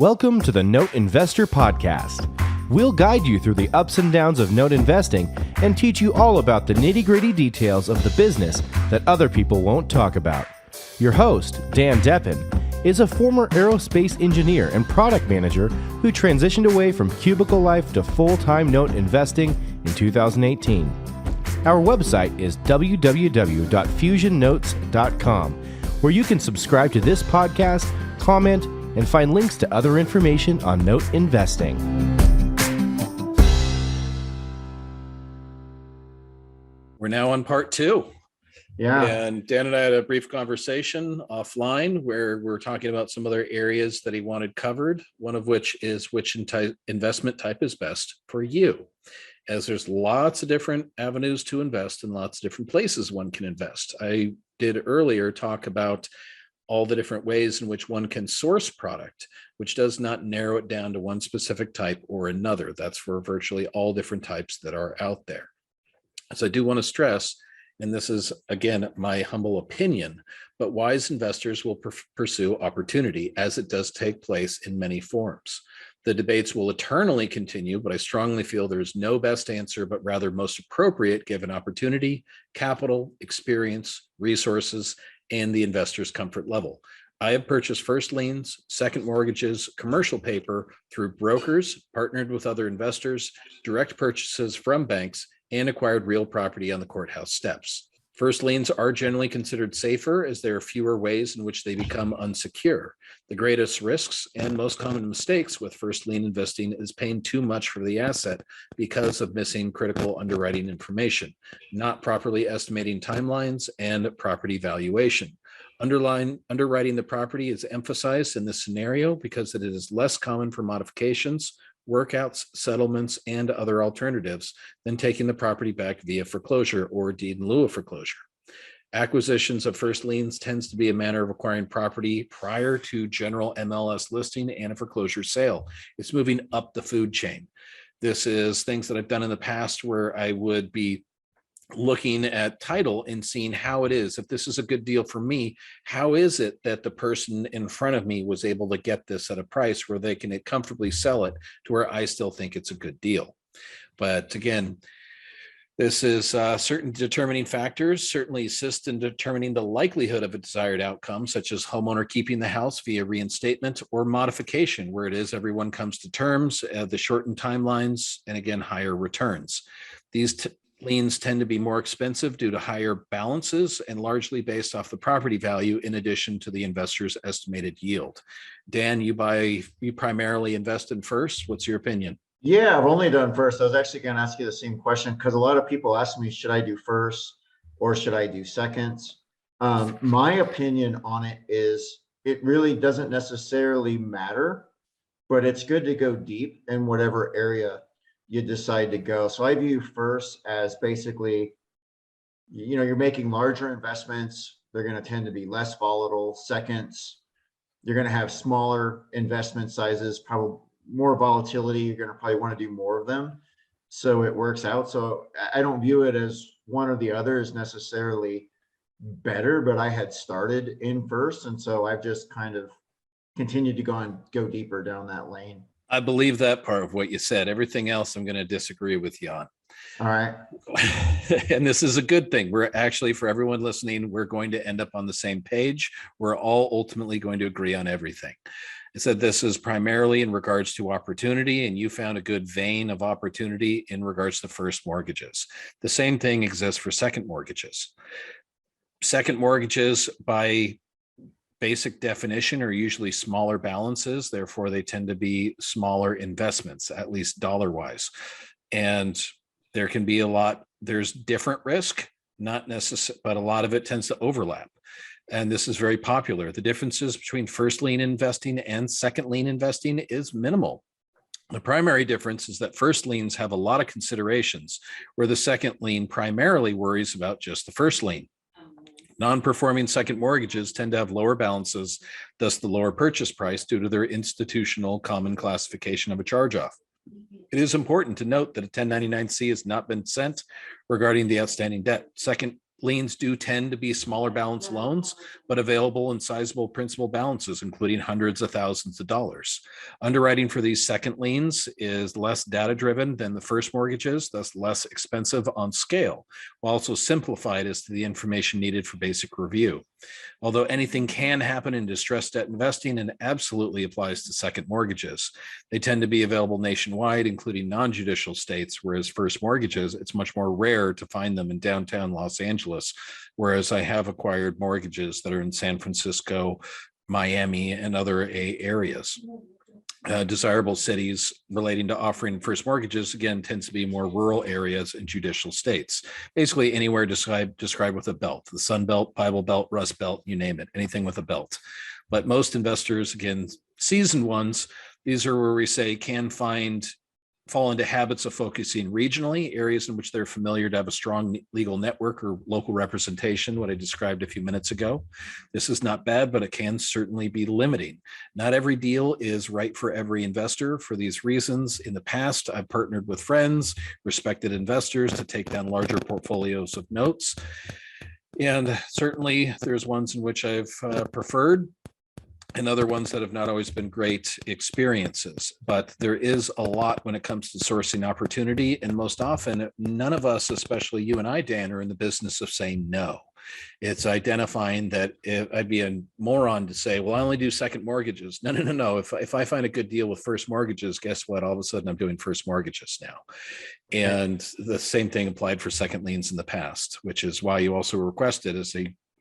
Welcome to the Note Investor Podcast. We'll guide you through the ups and downs of note investing and teach you all about the nitty-gritty details of the business that other people won't talk about. Your host, Dan Deppen, is a former aerospace engineer and product manager who transitioned away from cubicle life to full-time note investing in 2018. Our website is www.fusionnotes.com, where you can subscribe to this podcast, comment, and find links to other information on note investing. We're now on part two. Yeah. And Dan and I had a brief conversation offline where we're talking about some other areas that he wanted covered, one of which is which investment type is best for you, as there's lots of different avenues to invest and lots of different places one can invest. I did earlier talk about all the different ways in which one can source product, which does not narrow it down to one specific type or another. That's for virtually all different types that are out there. So I do want to stress, and this is, again, my humble opinion, but wise investors will pursue opportunity, as it does take place in many forms. The debates will eternally continue, but I strongly feel there's no best answer, but rather most appropriate given opportunity, capital, experience, resources, and the investor's comfort level. I have purchased first liens, second mortgages, commercial paper through brokers, partnered with other investors, direct purchases from banks, and acquired real property on the courthouse steps. First liens are generally considered safer as there are fewer ways in which they become unsecure. The greatest risks and most common mistakes with first lien investing is paying too much for the asset because of missing critical underwriting information, not properly estimating timelines and property valuation. Underwriting the property is emphasized in this scenario because it is less common for modifications, workouts, settlements, and other alternatives than taking the property back via foreclosure or deed in lieu of foreclosure. Acquisitions of first liens tends to be a manner of acquiring property prior to general MLS listing and a foreclosure sale. It's moving up the food chain. This is things that I've done in the past where I would be looking at title and seeing how it is. If this is a good deal for me, how is it that the person in front of me was able to get this at a price where they can comfortably sell it to where I still think it's a good deal? But again, this is certain determining factors certainly assist in determining the likelihood of a desired outcome, such as homeowner keeping the house via reinstatement or modification, where it is everyone comes to terms, the shortened timelines, and again, higher returns. These liens tend to be more expensive due to higher balances and largely based off the property value in addition to the investor's estimated yield. Dan, you primarily invest in first. What's your opinion? Yeah, I've only done first. I was actually going to ask you the same question because a lot of people ask me, should I do first or should I do seconds? My opinion on it is it really doesn't necessarily matter, but it's good to go deep in whatever area you decide to go. So I view first as basically, you're making larger investments. They're going to tend to be less volatile. Seconds, you're going to have smaller investment sizes, probably more volatility. You're going to probably want to do more of them. So it works out. So I don't view it as one or the other is necessarily better, but I had started in first. And so I've just kind of continued to go deeper down that lane. I believe that part of what you said. Everything else I'm going to disagree with you on. All right. And this is a good thing. We're actually, for everyone listening, we're going to end up on the same page. We're all ultimately going to agree on everything. I said this is primarily in regards to opportunity, and you found a good vein of opportunity in regards to first mortgages. The same thing exists for second mortgages. Second mortgages, by basic definition, are usually smaller balances. Therefore, they tend to be smaller investments, at least dollar-wise. And there can be there's different risk, not necessarily, but a lot of it tends to overlap. And this is very popular. The differences between first lien investing and second lien investing is minimal. The primary difference is that first liens have a lot of considerations, where the second lien primarily worries about just the first lien. Non-performing second mortgages tend to have lower balances, thus the lower purchase price due to their institutional common classification of a charge-off. It is important to note that a 1099-C has not been sent regarding the outstanding debt. Second liens do tend to be smaller balance loans, but available in sizable principal balances, including hundreds of thousands of dollars. Underwriting for these second liens is less data-driven than the first mortgages, thus less expensive on scale, while also simplified as to the information needed for basic review. Although anything can happen in distressed debt investing and absolutely applies to second mortgages. They tend to be available nationwide, including non-judicial states, whereas first mortgages, it's much more rare to find them in downtown Los Angeles, whereas I have acquired mortgages that are in San Francisco, Miami, and other areas. Desirable cities relating to offering first mortgages, again, tends to be more rural areas and judicial states. Basically anywhere described with a belt, the Sun Belt, Bible Belt, Rust Belt, you name it, anything with a belt. But most investors, again, seasoned ones, these are where we say can fall into habits of focusing regionally, areas in which they're familiar to have a strong legal network or local representation, what I described a few minutes ago. This is not bad, but it can certainly be limiting. Not every deal is right for every investor. For these reasons, in the past, I've partnered with friends, respected investors to take down larger portfolios of notes. And certainly there's ones in which I've preferred, and other ones that have not always been great experiences. But there is a lot when it comes to sourcing opportunity. And most often, none of us, especially you and I, Dan, are in the business of saying no. It's identifying that I'd be a moron to say, well, I only do second mortgages. No. If I find a good deal with first mortgages, guess what? All of a sudden I'm doing first mortgages now. And the same thing applied for second liens in the past, which is why you also requested, as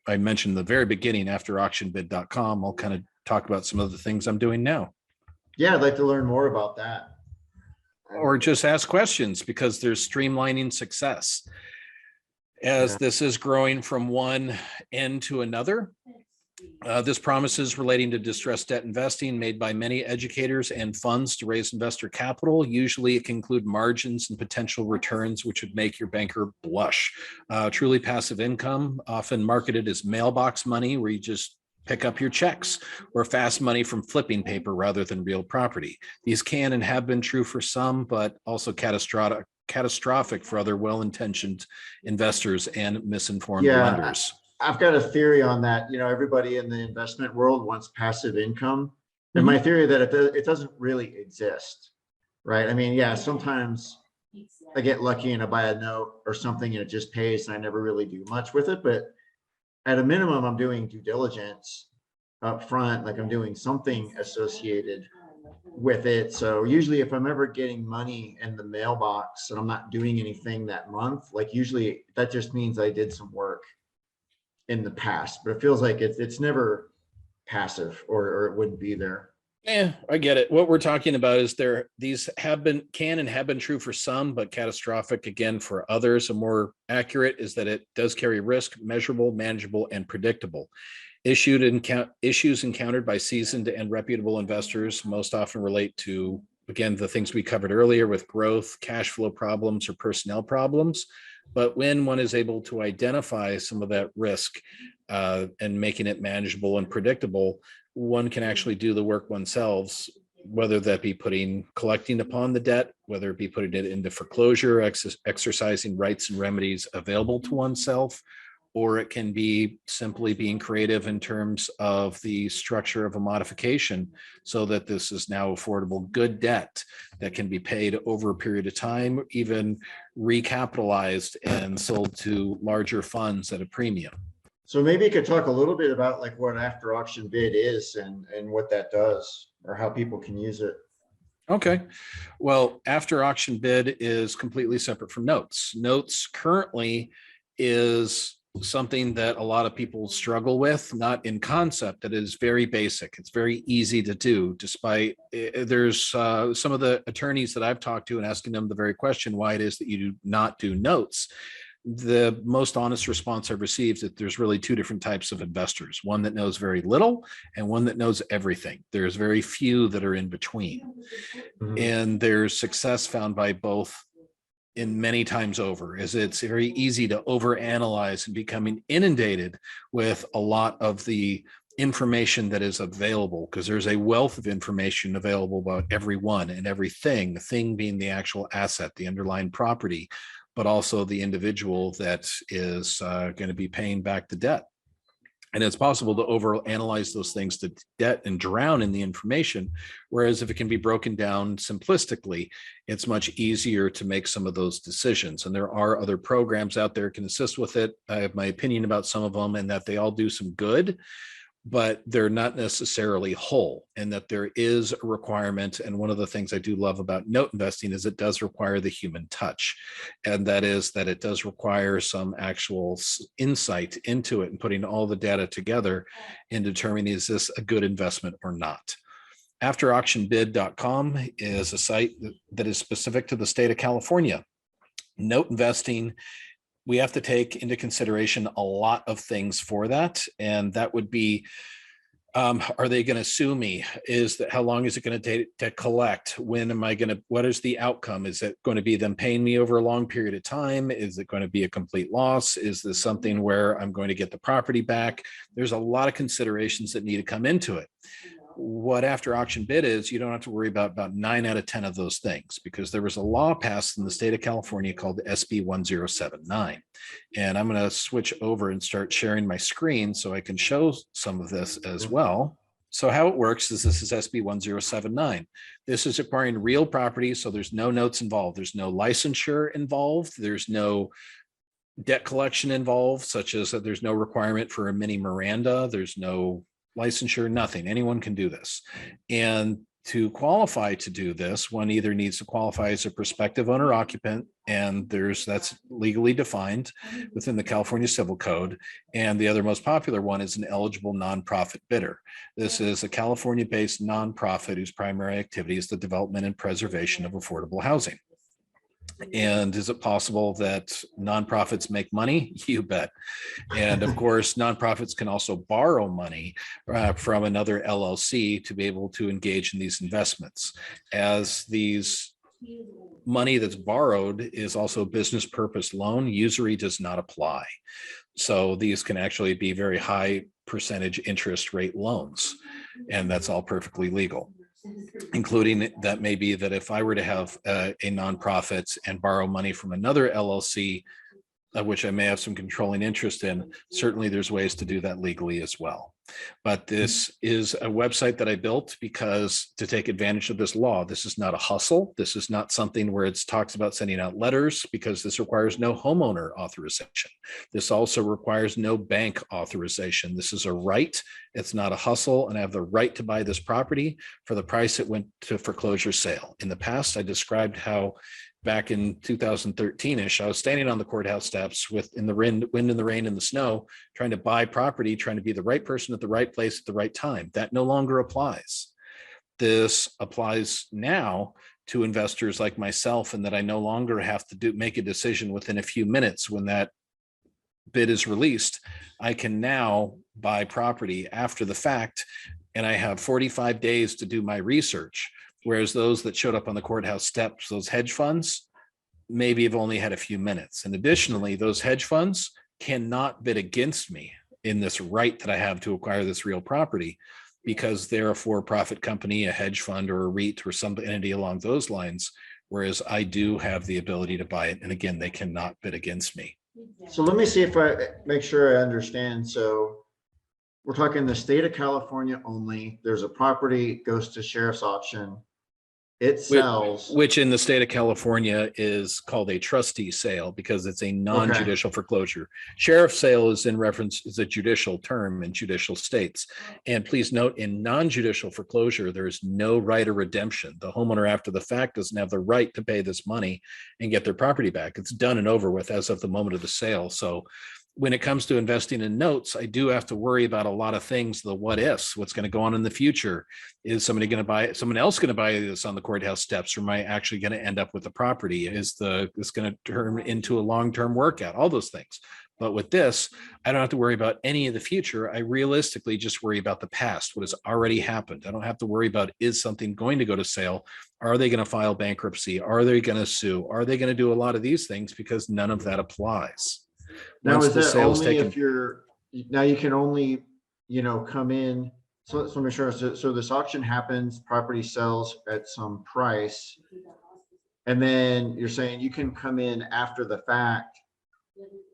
I mentioned in the very beginning, AfterAuctionBid.com, I'll kind of talk about some of the things I'm doing now. Yeah, I'd like to learn more about that. Or just ask questions, because there's streamlining success. As this is growing from one end to another, this promises relating to distressed debt investing made by many educators and funds to raise investor capital. Usually it can include margins and potential returns, which would make your banker blush. Truly passive income, often marketed as mailbox money, where you just pick up your checks, or fast money from flipping paper rather than real property. These can and have been true for some, but also catastrophic for other well-intentioned investors and misinformed lenders. I've got a theory on that. You know, everybody in the investment world wants passive income. And my theory that it doesn't really exist, right? I mean, yeah, sometimes I get lucky and I buy a note or something and it just pays and I never really do much with it. But at a minimum, I'm doing due diligence up front, like I'm doing something associated with it. So usually if I'm ever getting money in the mailbox and I'm not doing anything that month, like usually that just means I did some work in the past, but it feels like it's never passive, or it wouldn't be there. Yeah, I get it. What we're talking about is these can and have been true for some, but catastrophic again for others. A more accurate is that it does carry risk, measurable, manageable, and predictable. Issues encountered by seasoned and reputable investors most often relate to, again, the things we covered earlier with growth, cash flow problems, or personnel problems. But when one is able to identify some of that risk and making it manageable and predictable, one can actually do the work oneself, whether that be collecting upon the debt, whether it be putting it into foreclosure, exercising rights and remedies available to oneself, or it can be simply being creative in terms of the structure of a modification so that this is now affordable good debt that can be paid over a period of time, even recapitalized and sold to larger funds at a premium. So maybe you could talk a little bit about like what after auction bid is and what that does, or how people can use it. Okay. Well, after auction bid is completely separate from notes. Notes currently is something that a lot of people struggle with, not in concept. It is very basic. It's very easy to do, despite there's some of the attorneys that I've talked to and asking them the very question, why it is that you do not do notes. The most honest response I've received is that there's really two different types of investors, one that knows very little and one that knows everything. There's very few that are in between. And there's success found by both in many times over, as it's very easy to overanalyze and becoming inundated with a lot of the information that is available, because there's a wealth of information available about everyone and everything, the thing being the actual asset, the underlying property, but also the individual that is going to be paying back the debt. And it's possible to overanalyze those things to debt and drown in the information. Whereas if it can be broken down simplistically, it's much easier to make some of those decisions. And there are other programs out there that can assist with it. I have my opinion about some of them and that they all do some good, but they're not necessarily whole, and that there is a requirement. And one of the things I do love about note investing is it does require the human touch. And that is that it does require some actual insight into it and putting all the data together and determining, is this a good investment or not? AfterAuctionBid.com is a site that is specific to the state of California. Note investing, we have to take into consideration a lot of things for that. And that would be, are they going to sue me? Is that, how long is it going to take to collect? When am I going to, what is the outcome? Is it going to be them paying me over a long period of time? Is it going to be a complete loss? Is this something where I'm going to get the property back? There's a lot of considerations that need to come into it. What after auction bid is, you don't have to worry about 9 out of 10 of those things, because there was a law passed in the state of California called SB 1079. And I'm going to switch over and start sharing my screen so I can show some of this as well. So how it works is, this is SB 1079. This is acquiring real property. So there's no notes involved. There's no licensure involved. There's no debt collection involved, such as that there's no requirement for a mini Miranda. There's no licensure, nothing. Anyone can do this. And to qualify to do this, one either needs to qualify as a prospective owner occupant, and that's legally defined within the California Civil Code. And the other most popular one is an eligible nonprofit bidder. This is a California-based nonprofit whose primary activity is the development and preservation of affordable housing. And is it possible that nonprofits make money? You bet. And of course, nonprofits can also borrow money from another LLC to be able to engage in these investments. As these money that's borrowed is also business purpose loan, usury does not apply. So these can actually be very high percentage interest rate loans, and that's all perfectly legal. Including that may be that if I were to have a nonprofit and borrow money from another LLC, which I may have some controlling interest in, certainly there's ways to do that legally as well. But this is a website that I built because to take advantage of this law. This is not a hustle. This is not something where it talks about sending out letters, because this requires no homeowner authorization. This also requires no bank authorization. This is a right. It's not a hustle, and I have the right to buy this property for the price it went to foreclosure sale. In the past, I described how back in 2013-ish, I was standing on the courthouse steps in the wind and the rain and the snow, trying to buy property, trying to be the right person at the right place at the right time. That no longer applies. This applies now to investors like myself, and that I no longer have to make a decision within a few minutes when that bid is released. I can now buy property after the fact, and I have 45 days to do my research. Whereas those that showed up on the courthouse steps, those hedge funds, maybe have only had a few minutes. And additionally, those hedge funds cannot bid against me in this right that I have to acquire this real property, because they're a for-profit company, a hedge fund or a REIT or some entity along those lines, whereas I do have the ability to buy it. And again, they cannot bid against me. So let me see if I make sure I understand. So we're talking the state of California only. There's a property, goes to sheriff's auction. It sells. Which in the state of California is called a trustee sale, because it's a non-judicial foreclosure. Sheriff sale is a judicial term in judicial states. And please note, in non-judicial foreclosure, there's no right of redemption. The homeowner after the fact doesn't have the right to pay this money and get their property back. It's done and over with as of the moment of the sale. So when it comes to investing in notes, I do have to worry about a lot of things. The what ifs, what's going to go on in the future. Is someone else going to buy this on the courthouse steps, or am I actually going to end up with the property? Is this going to turn into a long-term workout? All those things. But with this, I don't have to worry about any of the future. I realistically just worry about the past, what has already happened. I don't have to worry about, is something going to go to sale? Are they going to file bankruptcy? Are they going to sue? Are they going to do a lot of these things? Because none of that applies. Now, is that only if you're, now you can only, come in. So let me make sure. So this auction happens, property sells at some price. And then you're saying you can come in after the fact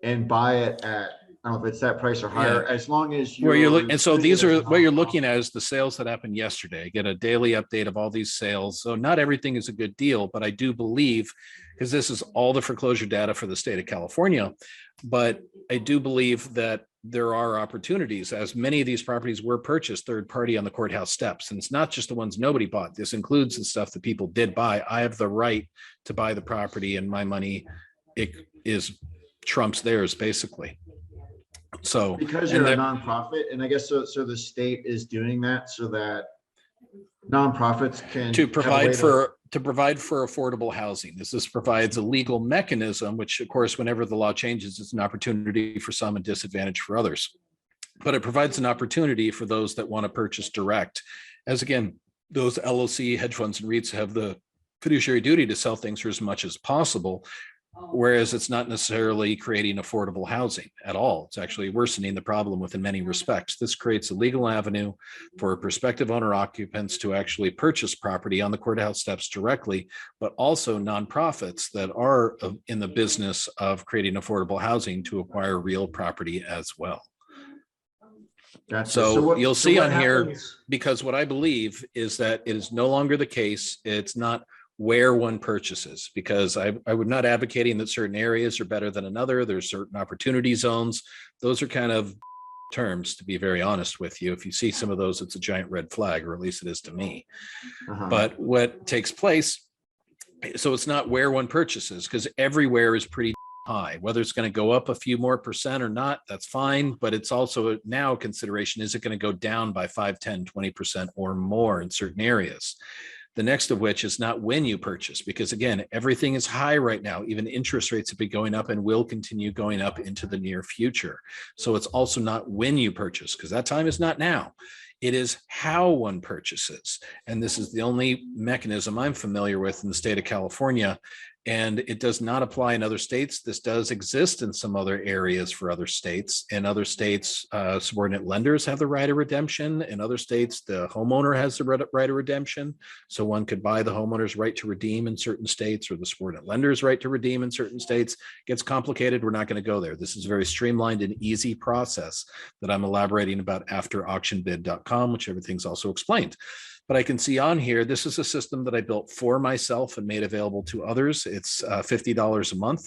and buy it at, I don't know if it's that price or higher, Yeah. as long as Where you're you're. looking, and so doing it these as are a what you're nonprofit. looking at is the sales that happened yesterday. I get a daily update of all these sales. So not everything is a good deal, but I do believe, because this is all the foreclosure data for the state of California, but I do believe that there are opportunities, as many of these properties were purchased third party on the courthouse steps. And it's not just the ones nobody bought. This includes the stuff that people did buy. I have the right to buy the property, and my money, it is trumps theirs basically. So Because and you're a that, nonprofit, and I guess so the state is doing that so that nonprofits can to have a provide way for affordable housing. This provides a legal mechanism, which of course, whenever the law changes, it's an opportunity for some and disadvantage for others. But it provides an opportunity for those that want to purchase direct, as again, those LLC, hedge funds, and REITs have the fiduciary duty to sell things for as much as possible. Whereas it's not necessarily creating affordable housing at all. It's actually worsening the problem within many respects. This creates a legal avenue for prospective owner occupants to actually purchase property on the courthouse steps directly, but also nonprofits that are in the business of creating affordable housing to acquire real property as well. Gotcha. So you'll see what on here, happens- because what I believe is that it is no longer the case. It's not where one purchases, because I would not advocating that certain areas are better than another. There's certain opportunity zones. Those are kind of terms, to be very honest with you. If you see some of those, it's a giant red flag, or at least it is to me. But what takes place, so it's not where one purchases, because everywhere is pretty high. Whether it's going to go up a few more percent or not, that's fine. But it's also now consideration, is it going to go down by 5, 10, 20% or more in certain areas? The next of which is not when you purchase, because again, everything is high right now. Even interest rates have been going up and will continue going up into the near future. So it's also not when you purchase, because that time is not now. It is how one purchases. And this is the only mechanism I'm familiar with in the state of California. And it does not apply in other states. This does exist in some other areas for other states. In other states, subordinate lenders have the right of redemption. In other states, the homeowner has the right of redemption. So one could buy the homeowner's right to redeem in certain states, or the subordinate lender's right to redeem in certain states. It gets complicated. We're not going to go there. This is a very streamlined and easy process that I'm elaborating about AfterAuctionBid.com, which everything's also explained. But I can see on here, this is a system that I built for myself and made available to others. It's $50 a month.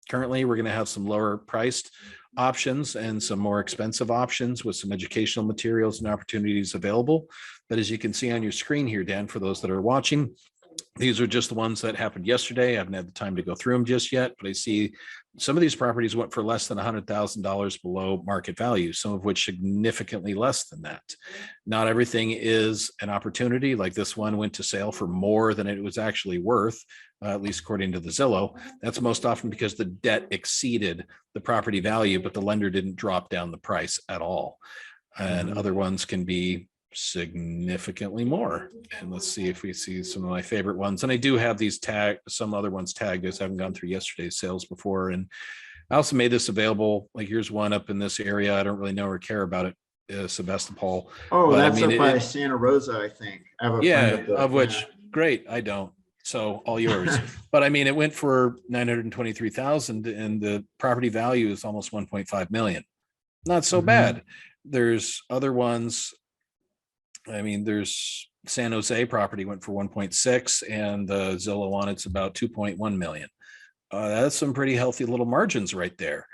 Currently, we're going to have some lower priced options and some more expensive options with some educational materials and opportunities available. But as you can see on your screen here, Dan, for those that are watching, these are just the ones that happened yesterday. I haven't had the time to go through them just yet, but I see some of these properties went for less than $100,000 below market value, some of which significantly less than that. Not everything is an opportunity. Like this one went to sale for more than it was actually worth, at least according to the Zillow. That's most often because the debt exceeded the property value, but the lender didn't drop down the price at all. And other ones can be significantly more. And let's see if we see some of my favorite ones. And I do have these some other ones tagged, as I haven't gone through yesterday's sales before. And I also made this available. Like here's one up in this area. I don't really know or care about it, Sebastopol. Oh, but that's I mean, up by Santa Rosa, I think. I have a friend up there. of which great, I don't. So all yours. But I mean, it went for 923,000 and the property value is almost 1.5 million. Not so bad. There's other ones. I mean, there's San Jose property went for 1.6 and the Zillow on it's about 2.1 million. That's some pretty healthy little margins right there.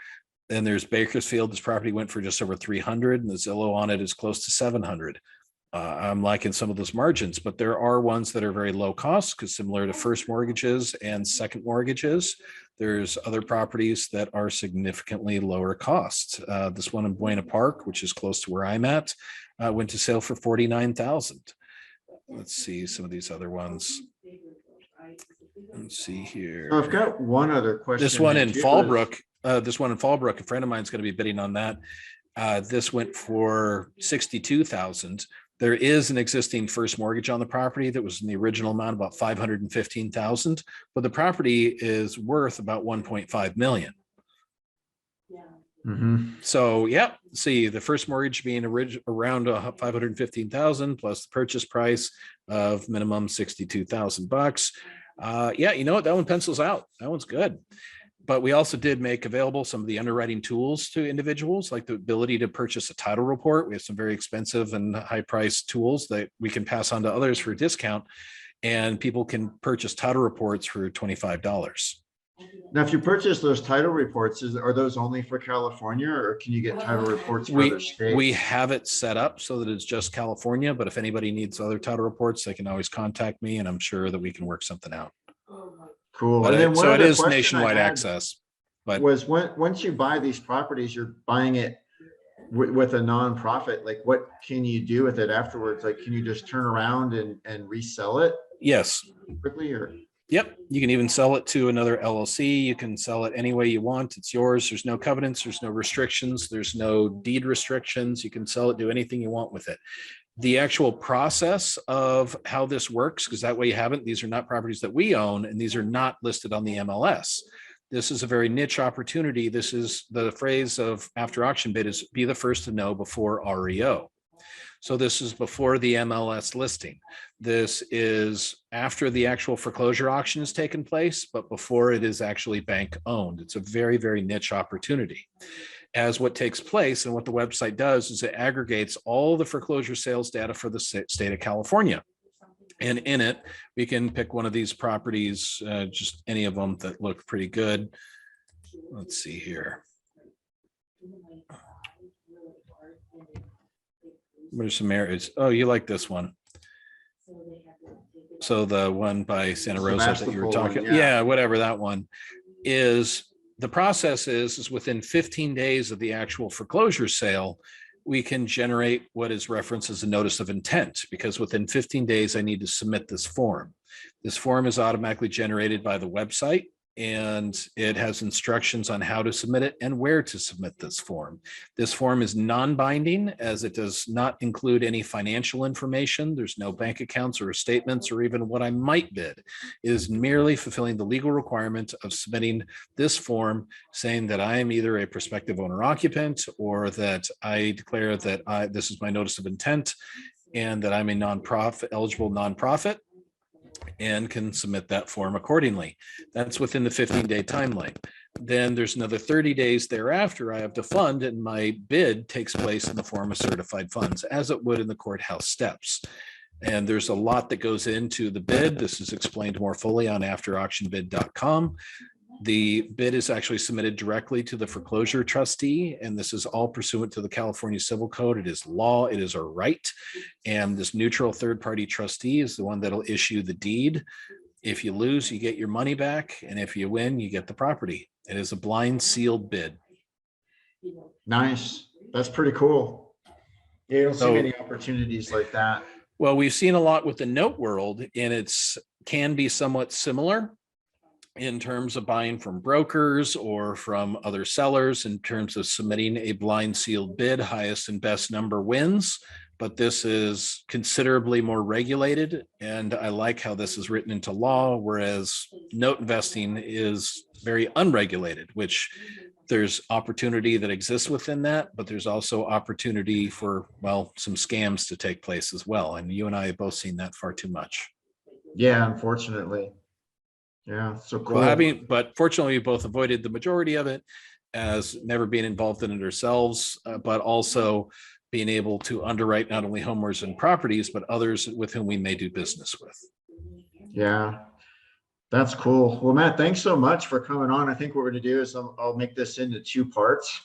Then there's Bakersfield. This property went for just over 300 and the Zillow on it is close to 700. I'm liking some of those margins, but there are ones that are very low cost because similar to first mortgages and second mortgages, there's other properties that are significantly lower cost. This one in Buena Park, which is close to where I'm at, went to sale for 49,000. Let's see some of these other ones. Let's see here. I've got one other question. This one in Fallbrook, a friend of mine is going to be bidding on that. This went for 62,000. There is an existing first mortgage on the property that was in the original amount, about 515,000, but the property is worth about 1.5 million. So yeah, see the first mortgage being around 515,000 plus the purchase price of minimum $62,000. Yeah, you know what? That one pencils out. That one's good. But we also did make available some of the underwriting tools to individuals, like the ability to purchase a title report. We have some very expensive and high priced tools that we can pass on to others for a discount, and people can purchase title reports for $25. Now, if you purchase those title reports, are those only for California, or can you get title reports for other states? We have it set up so that it's just California, but if anybody needs other title reports, they can always contact me, and I'm sure that we can work something out. Cool. But And then so it is question I nationwide had access. But was once you buy these properties, you're buying it with a nonprofit. Like, what can you do with it afterwards? Like, can you just turn around and resell it yes. quickly, or? Yep. You can even sell it to another LLC. You can sell it any way you want. It's yours. There's no covenants. There's no restrictions. There's no deed restrictions. You can sell it, do anything you want with it. The actual process of how this works, because that way you haven't, these are not properties that we own, and these are not listed on the MLS. This is a very niche opportunity. This is the phrase of after auction bid is be the first to know before REO. So this is before the MLS listing. This is after the actual foreclosure auction has taken place, but before it is actually bank owned. It's a very, very niche opportunity. As what takes place and what the website does is it aggregates all the foreclosure sales data for the state of California. And in it, we can pick one of these properties, just any of them that look pretty good. Let's see here. What are some areas? Oh, you like this one. So the one by Santa Rosa that you were talking, yeah, whatever that one is. The process is within 15 days of the actual foreclosure sale, we can generate what is referenced as a notice of intent, because within 15 days, I need to submit this form. This form is automatically generated by the website, and it has instructions on how to submit it and where to submit this form. This form is non-binding, as it does not include any financial information. There's no bank accounts or statements or even what I might bid. It is merely fulfilling the legal requirement of submitting this form saying that I am either a prospective owner occupant, or that I declare that this is my notice of intent, and that I'm a nonprofit, eligible nonprofit, and can submit that form accordingly. That's within the 15-day timeline. Then there's another 30 days thereafter I have to fund, and my bid takes place in the form of certified funds, as it would in the courthouse steps. And there's a lot that goes into the bid. This is explained more fully on AfterAuctionBid.com. The bid is actually submitted directly to the foreclosure trustee, and this is all pursuant to the California Civil Code. It is law, it is a right, and this neutral third-party trustee is the one that'll issue the deed. If you lose, you get your money back, and if you win, you get the property. It is a blind sealed bid. Nice. That's pretty cool. Yeah, you don't see many opportunities like that. Well, we've seen a lot with the note world, and it's can be somewhat similar in terms of buying from brokers or from other sellers, in terms of submitting a blind sealed bid, highest and best number wins. But this is considerably more regulated, and I like how this is written into law, whereas note investing is very unregulated, which there's opportunity that exists within that, but there's also opportunity for, well, some scams to take place as well. And you and I have both seen that far too much. Yeah, unfortunately. Yeah, so cool. Well, but fortunately, we both avoided the majority of it, as never being involved in it ourselves, but also being able to underwrite not only homeowners and properties, but others with whom we may do business with. Yeah, that's cool. Well, Matt, thanks so much for coming on. I think what we're going to do is I'll make this into 2 parts,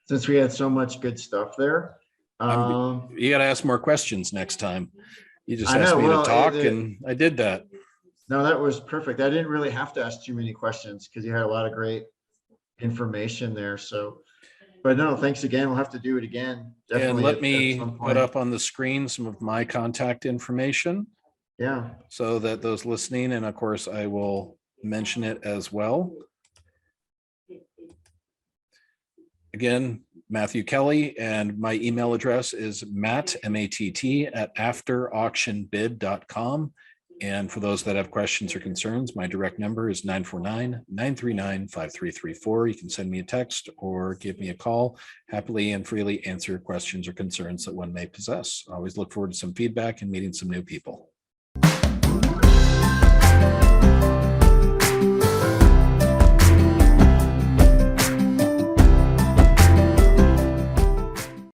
since we had so much good stuff there. You got to ask more questions next time. You just asked me to talk, and I did that. No, that was perfect. I didn't really have to ask too many questions because you had a lot of great information there. So, but no, thanks again. We'll have to do it again. Definitely. And let me put up on the screen some of my contact information. Yeah. So that those listening, and of course I will mention it as well. Again, Matthew Kelley, and my email address is matt, M-A-T-T, at AfterAuctionBid.com. And for those that have questions or concerns, my direct number is 949-939-5334. You can send me a text or give me a call. Happily and freely answer questions or concerns that one may possess. I always look forward to some feedback and meeting some new people.